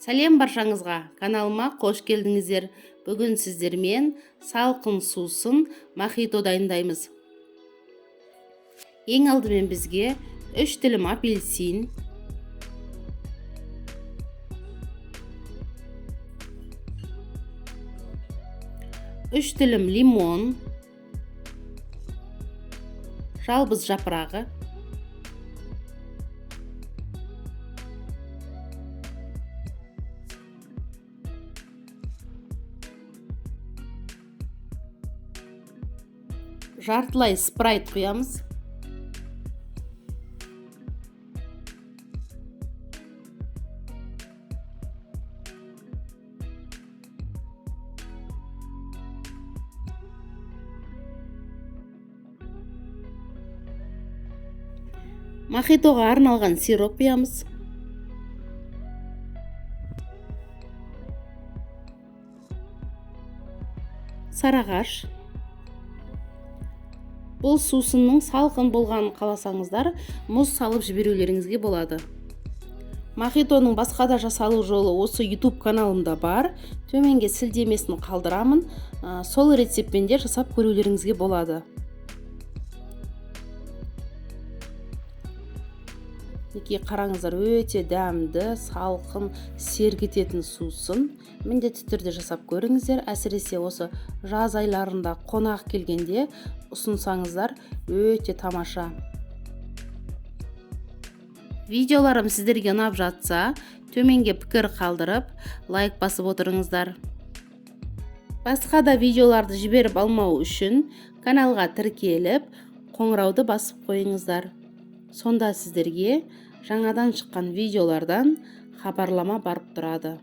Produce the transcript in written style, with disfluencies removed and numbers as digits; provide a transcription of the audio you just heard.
Сәлем баршаңызға, каналыма қош келдіңіздер. Бүгін сіздермен салқын сусын мохито дайындаймыз. Ең алдымен бізге 3 тілім апельсин, 3 тілім лимон, жалбыз жапырағы, жартылай спрайт құямыз. Мохитоға арналған сироп құямыз. Сарыағаш. Бұл сусынның салқын болғанын қаласаңыздар, мұз салып жіберулеріңізге болады. Мохитоның басқа да жасалу жолы осы YouTube каналымда бар. Төменге сілтемесін қалдырамын. Сол рецептпен де жасап көрулеріңізге болады. Неке қараңыздар, өте дәмді, салқын, сергітетін сусын. Міндетті түрде жасап көріңіздер. Әсіресе осы жаз айларында қонақ келгенде ұсынсаңыздар, өте тамаша. Видеоларым сіздерге ұнап жатса, төменге пікір қалдырып, лайк басып отырыңыздар. Басқа да видеоларды жіберіп алмау үшін каналға тіркеліп, қоңырауды басып қойыңыздар. Сонда сіздерге жаңадан шыққан видеолардан хабарлама барып тұрады.